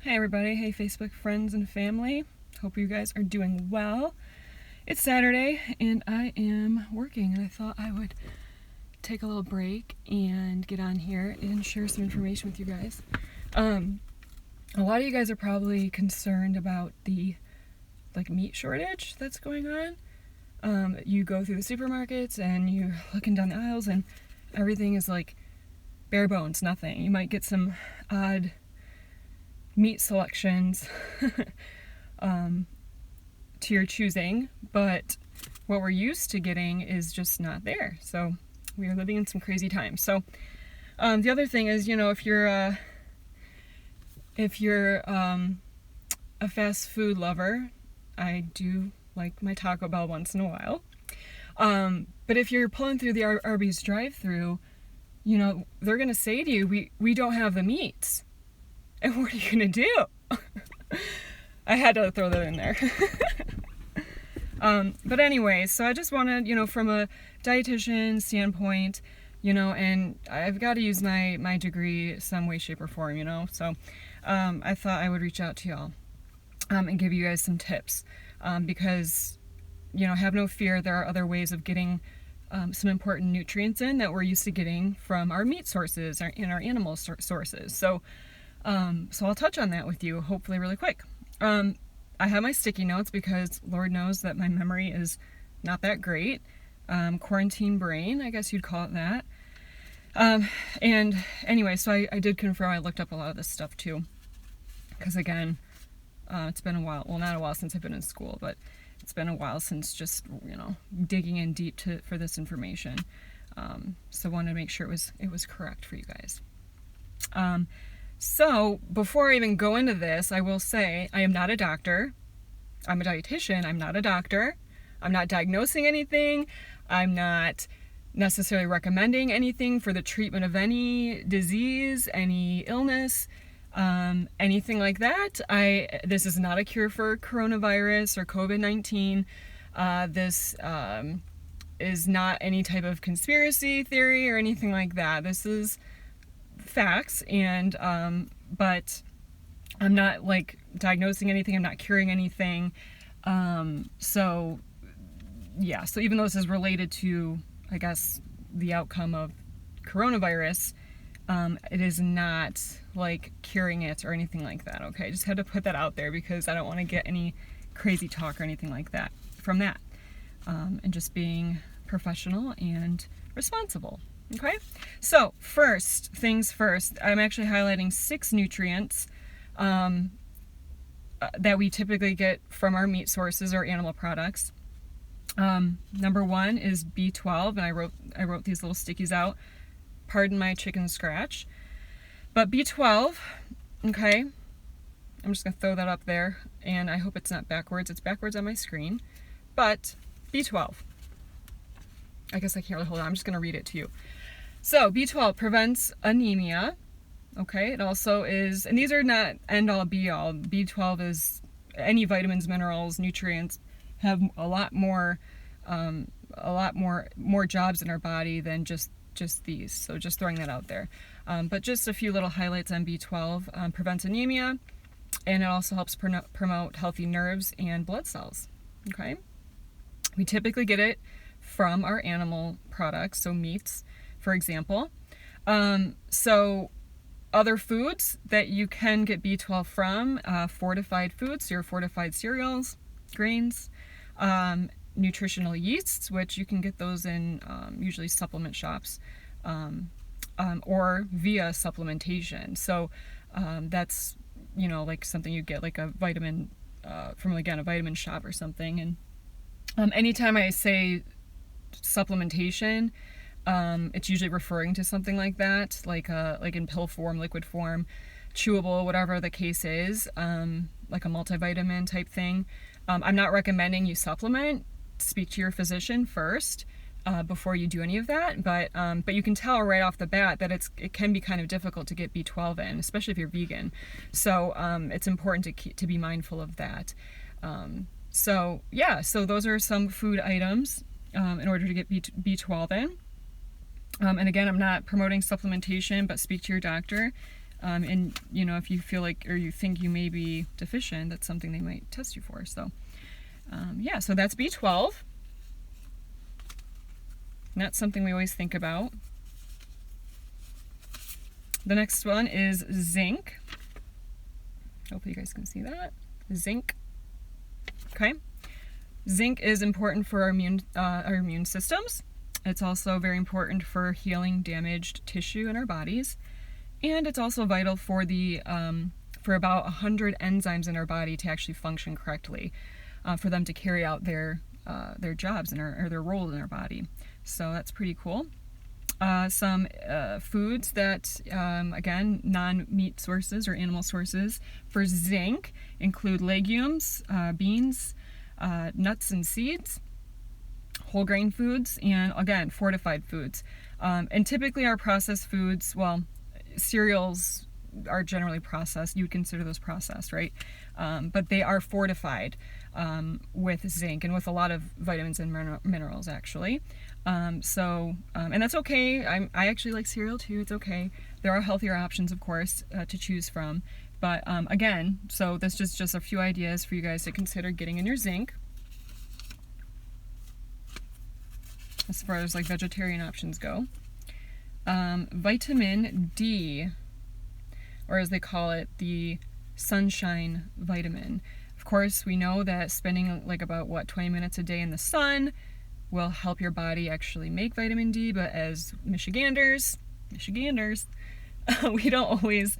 Hey everybody, hey Facebook friends and family. Hope you guys are doing well. It's Saturday and I am working, and I thought I would take a little break and get on here and share some information with you guys. A lot of you guys are probably concerned about the meat shortage that's going on. You go through the supermarkets and you're looking down the aisles and everything is like bare bones, nothing. You might get some odd meat selections to your choosing, but what we're used to getting is just not there. So we are living in some crazy times. So the other thing is, if you're a fast food lover, I do like my Taco Bell once in a while. But if you're pulling through the Arby's drive-thru, they're gonna say to you, we don't have the meats. And what are you gonna do? I had to throw that in there. But anyway, so I just wanted, from a dietitian standpoint, and I've got to use my degree some way, shape, or form, So I thought I would reach out to y'all and give you guys some tips. Because, have no fear, there are other ways of getting some important nutrients in that we're used to getting from our meat sources and our animal sources. So I'll touch on that with you, hopefully really quick. I have my sticky notes because Lord knows that my memory is not that great. Quarantine brain, I guess you'd call it that. And anyway, so I did confirm, I looked up a lot of this stuff too. Because again, it's been a while, well, not a while since I've been in school, but it's been a while since just, digging in deep for this information. So I wanted to make sure it was correct for you guys. So before I even go into this, I will say I am not a doctor. I'm a dietitian. I'm not a doctor. I'm not diagnosing anything. I'm not necessarily recommending anything for the treatment of any disease, any illness, anything like that. This is not a cure for coronavirus or COVID-19. This is not any type of conspiracy theory or anything like that. This is facts, and but I'm not diagnosing anything. I'm not curing anything. So even though this is related to, I guess, the outcome of coronavirus, it is not curing it or anything like that. Okay, just had to put that out there because I don't want to get any crazy talk or anything like that from that, and just being professional and responsible. Okay, so first things first, I'm actually highlighting 6 nutrients that we typically get from our meat sources or animal products. Number 1 is B12, and I wrote these little stickies out. Pardon my chicken scratch, but B12. Okay, I'm just gonna throw that up there, and I hope it's not backwards. It's backwards on my screen, but B12. I guess I can't really hold on. I'm just gonna read it to you. So B12 prevents anemia. Okay, it also is, and these are not end all be all. B12 is any vitamins, minerals, nutrients have a lot more jobs in our body than just these. So just throwing that out there. But just a few little highlights on B12. Prevents anemia, and it also helps promote healthy nerves and blood cells. Okay, we typically get it from our animal products, so meats, for example. So other foods that you can get B12 from, fortified foods, your fortified cereals, grains, nutritional yeasts, which you can get those in usually supplement shops, or via supplementation. So that's, something you get a vitamin from, again, a vitamin shop or something. And anytime I say supplementation, it's usually referring to something like that, like in pill form, liquid form, chewable, whatever the case is, like a multivitamin type thing. I'm not recommending you supplement. Speak to your physician first before you do any of that. But you can tell right off the bat that it can be kind of difficult to get B12 in, especially if you're vegan. So it's important to be mindful of that. So those are some food items in order to get B12 in. And again, I'm not promoting supplementation, but speak to your doctor And, you know, if you feel like, or you think you may be deficient, that's something they might test you for. So, yeah, so that's B12. And that's something we always think about. The next one is zinc. Hopefully you guys can see that. Zinc. Okay. Zinc is important for our immune systems. It's also very important for healing damaged tissue in our bodies. And it's also vital for the for about 100 enzymes in our body to actually function correctly, for them to carry out their jobs or their roles in our body. So that's pretty cool. Some foods that, again, non-meat sources or animal sources for zinc include legumes, beans, nuts and seeds, whole grain foods, and again, fortified foods. And typically our processed foods, well, cereals are generally processed. You would consider those processed, right? But they are fortified with zinc and with a lot of vitamins and minerals, actually. And that's okay. I actually like cereal too. It's okay. There are healthier options, of course, to choose from. But again, so this is just a few ideas for you guys to consider getting in your zinc. As far as like vegetarian options go. Vitamin D, or as they call it, the sunshine vitamin. Of course, we know that spending like about 20 minutes a day in the sun will help your body actually make vitamin D, but as Michiganders, we don't always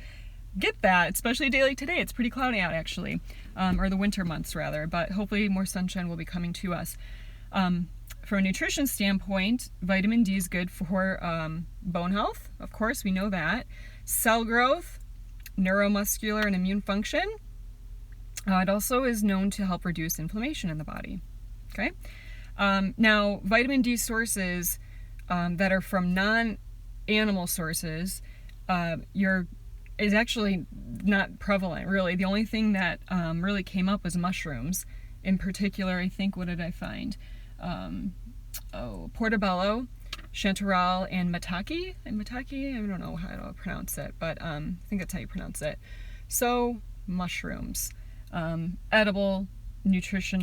get that, especially a day like today. It's pretty cloudy out actually, or the winter months rather, but hopefully more sunshine will be coming to us. From a nutrition standpoint, vitamin D is good for bone health. Of course, we know that. Cell growth, neuromuscular and immune function. It also is known to help reduce inflammation in the body. Okay. Now, vitamin D sources that are from non-animal sources is actually not prevalent, really. The only thing that really came up was mushrooms. In particular, I think, what did I find? Portobello, chanterelle, and maitake. I don't know how to pronounce it, but I think that's how you pronounce it. So, mushrooms. Edible nutrition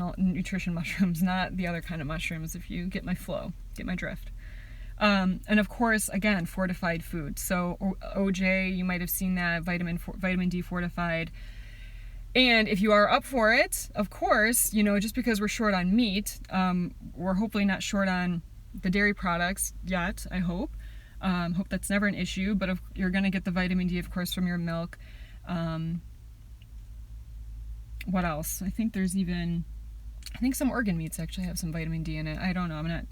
mushrooms, not the other kind of mushrooms, if you get my flow, get my drift. And of course, again, fortified foods. So OJ, you might have seen that, vitamin D fortified. And if you are up for it, of course, you know, just because we're short on meat, we're hopefully not short on the dairy products yet, I hope. Hope that's never an issue, but you're going to get the vitamin D, of course, from your milk. What else? I think some organ meats actually have some vitamin D in it. I don't know. I'm not,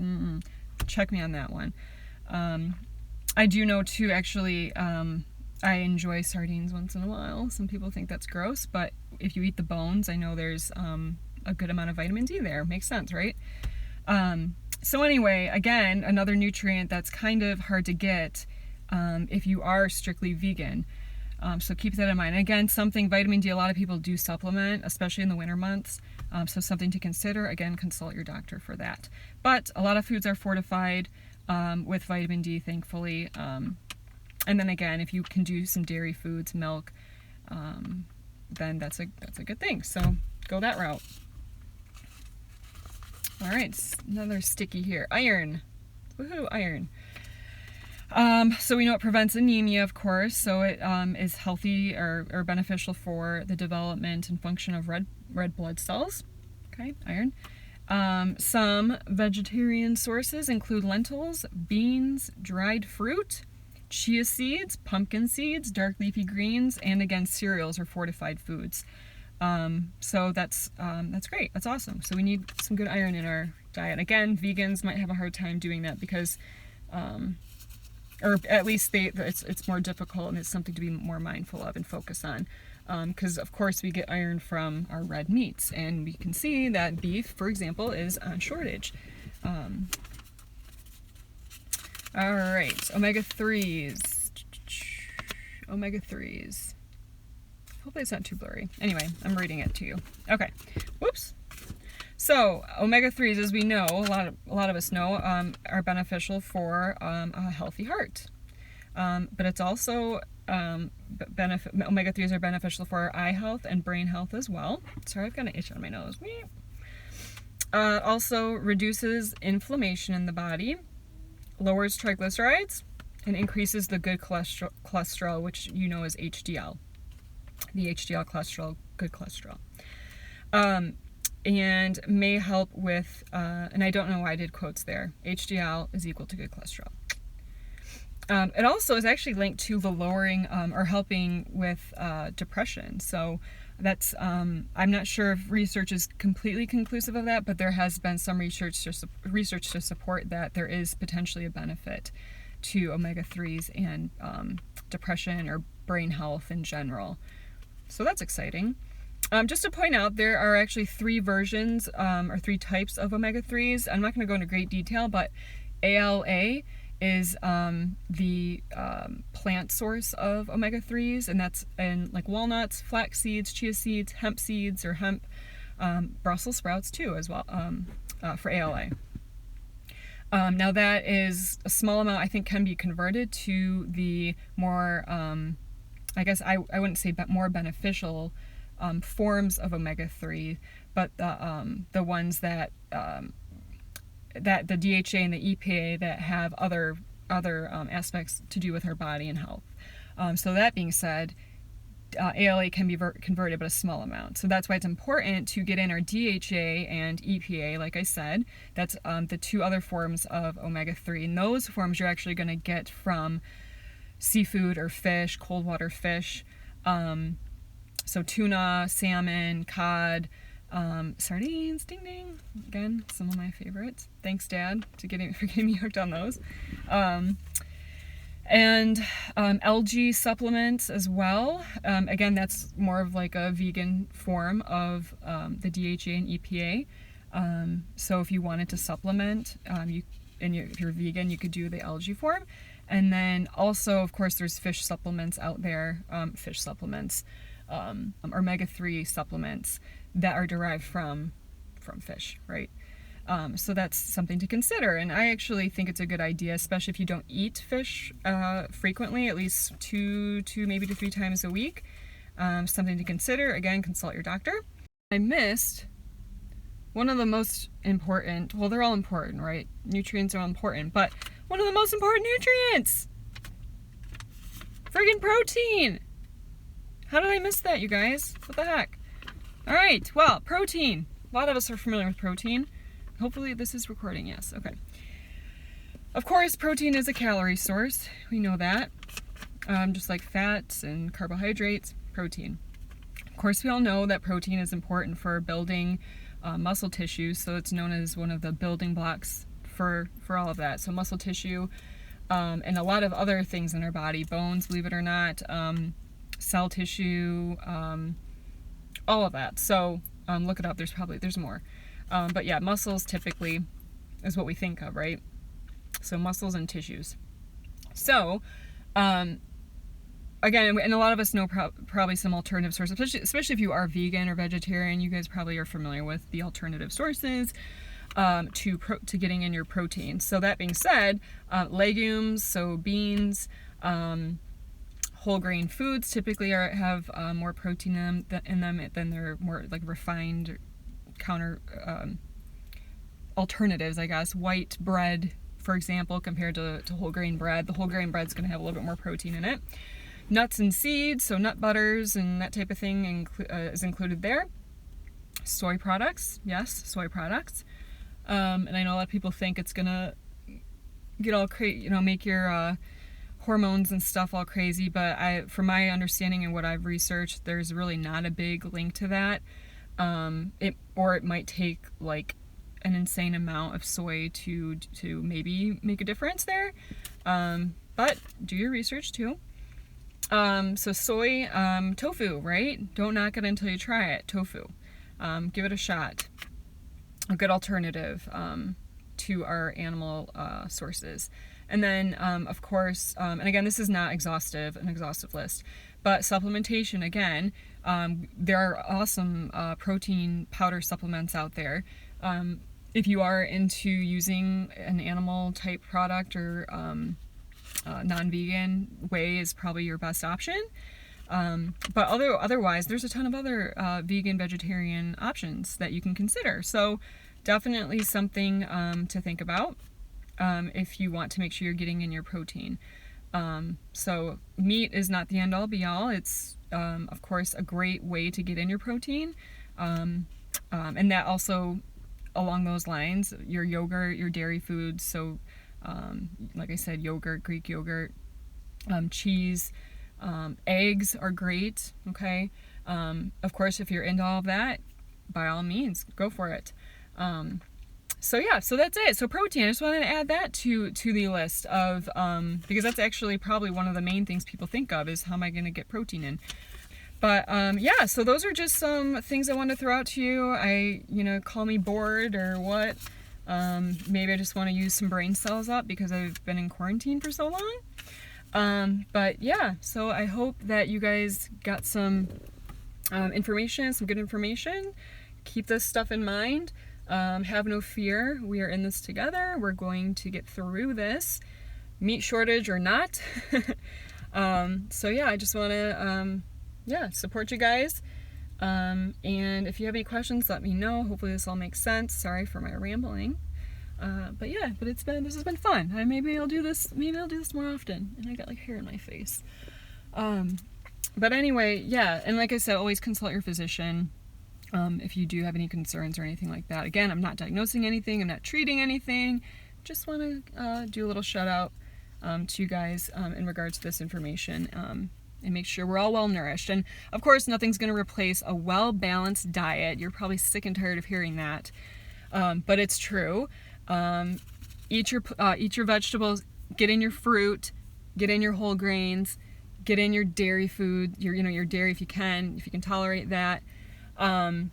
check me on that one. I do know too, actually, I enjoy sardines once in a while. Some people think that's gross, but if you eat the bones, I know there's a good amount of vitamin D there. Makes sense, right? So anyway, again, another nutrient that's kind of hard to get if you are strictly vegan. So keep that in mind. Again, vitamin D, a lot of people do supplement, especially in the winter months. So something to consider. Again, consult your doctor for that. But a lot of foods are fortified with vitamin D, thankfully. And then again, if you can do some dairy foods, milk, then that's a good thing. So go that route. All right, another sticky here. Iron. Woohoo, iron. So we know it prevents anemia, of course, so it is healthy or beneficial for the development and function of red blood cells. Okay, iron. Some vegetarian sources include lentils, beans, dried fruit, chia seeds, pumpkin seeds, dark leafy greens, and again, cereals or fortified foods. So that's great. That's awesome. So we need some good iron in our diet. Again, vegans might have a hard time doing that because, or at least it's more difficult, and it's something to be more mindful of and focus on. Because of course we get iron from our red meats, and we can see that beef, for example, is on shortage. All right, omega-3s. Omega-3s. Hopefully it's not too blurry. Anyway, I'm reading it to you. Okay. Whoops. So omega-3s, as we know, a lot of us know, are beneficial for a healthy heart. But it's also Omega-3s are beneficial for our eye health and brain health as well. Sorry, I've got an itch on my nose. Also reduces inflammation in the body, lowers triglycerides, and increases the good cholesterol, which you know is HDL. The HDL cholesterol, good cholesterol. And may help with, and I don't know why I did quotes there, HDL is equal to good cholesterol. It also is actually linked to the lowering or helping with depression. So that's, I'm not sure if research is completely conclusive of that, but there has been some research to support that there is potentially a benefit to omega-3s and depression or brain health in general. So that's exciting. Just to point out, there are actually 3 versions or 3 types of omega-3s. I'm not going to go into great detail, but ALA is the plant source of omega-3s, and that's in like walnuts, flax seeds, chia seeds, hemp seeds, or hemp, Brussels sprouts too as well for ALA. Now that is a small amount, I think, can be converted to the more, I guess I wouldn't say more beneficial forms of omega-3, but the ones that that the DHA and the EPA that have other aspects to do with our body and health. So that being said, ALA can be converted, but a small amount. So that's why it's important to get in our DHA and EPA, like I said. That's the 2 other forms of omega-3. And those forms you're actually going to get from seafood or fish, cold water fish. So tuna, salmon, cod, sardines, ding ding. Again, some of my favorites. Thanks, Dad, for getting me hooked on those. And algae supplements as well. Again, that's more of like a vegan form of the DHA and EPA. So if you wanted to supplement, if you're vegan, you could do the algae form. And then also, of course, there's fish supplements out there, omega-3 supplements that are derived from fish, right? So that's something to consider. And I actually think it's a good idea, especially if you don't eat fish frequently, at least 2 maybe to 3 times a week. Something to consider. Again, consult your doctor. I missed one of the most important, well, they're all important, right? Nutrients are all important, but one of the most important nutrients! Friggin' protein! How did I miss that, you guys? What the heck? All right, well, protein. A lot of us are familiar with protein. Hopefully this is recording, yes, okay. Of course, protein is a calorie source. We know that. Just like fats and carbohydrates, protein. Of course, we all know that protein is important for building muscle tissue, so it's known as one of the building blocks for all of that. So muscle tissue and a lot of other things in our body, bones, believe it or not, cell tissue, all of that. So look it up, there's more. But yeah, muscles typically is what we think of, right? So muscles and tissues. So, again, and a lot of us know probably some alternative sources, especially if you are vegan or vegetarian, you guys probably are familiar with the alternative sources to getting in your protein. So that being said, legumes, so beans, whole grain foods typically have more protein in them than their more like refined counter alternatives, I guess. White bread, for example, compared to whole grain bread. The whole grain bread's going to have a little bit more protein in it. Nuts and seeds, so nut butters and that type of thing is included there. Soy products, yes, soy products. And I know a lot of people think it's going to get all make your hormones and stuff all crazy, but from my understanding and what I've researched, there's really not a big link to that. It might take like an insane amount of soy to maybe make a difference there. But do your research too. So soy, tofu, right? Don't knock it until you try it. Tofu. Give it a shot. A good alternative to our animal sources. And then, of course, and again, this is not an exhaustive list, but supplementation, again, there are awesome protein powder supplements out there. If you are into using an animal type product or non-vegan whey is probably your best option. But otherwise, there's a ton of other vegan, vegetarian options that you can consider. So definitely something to think about if you want to make sure you're getting in your protein. So meat is not the end all be all. It's, of course, a great way to get in your protein. And that also, along those lines, your yogurt, your dairy foods. So, like I said, yogurt, Greek yogurt, cheese, eggs are great. Okay. Of course, if you're into all of that, by all means, go for it. So yeah, so that's it. So protein, I just wanted to add that to the list of, because that's actually probably one of the main things people think of is how am I going to get protein in. But yeah, so those are just some things I wanted to throw out to you. Call me bored or what. Maybe I just want to use some brain cells up because I've been in quarantine for so long. But yeah, so I hope that you guys got some information, some good information. Keep this stuff in mind. Have no fear. We are in this together. We're going to get through this, meat shortage or not. So yeah, I just want to support you guys. And if you have any questions, let me know. Hopefully this all makes sense. Sorry for my rambling. But this has been fun. Maybe I'll do this more often. And I got like hair in my face. But anyway, yeah. And like I said, always consult your physician. If you do have any concerns or anything like that. Again, I'm not diagnosing anything. I'm not treating anything. Just want to do a little shout out to you guys in regards to this information and make sure we're all well nourished. And of course, nothing's going to replace a well-balanced diet. You're probably sick and tired of hearing that, but it's true. Eat your vegetables. Get in your fruit. Get in your whole grains. Get in your dairy food. Your dairy if you can tolerate that. And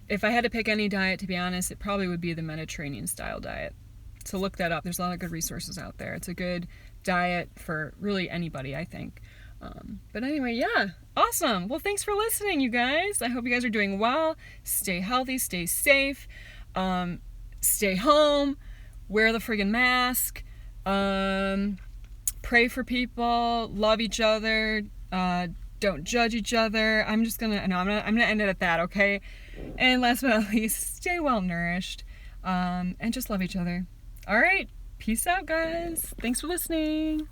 if I had to pick any diet, to be honest, it probably would be the Mediterranean style diet. So look that up. There's a lot of good resources out there. It's a good diet for really anybody, I think. But anyway, yeah, awesome. Well, thanks for listening, you guys. I hope you guys are doing well. Stay healthy, stay safe, stay home, wear the friggin' mask, pray for people, love each other, don't judge each other. I'm gonna end it at that, okay? And last but not least, stay well nourished, and just love each other. All right, peace out, guys. Thanks for listening.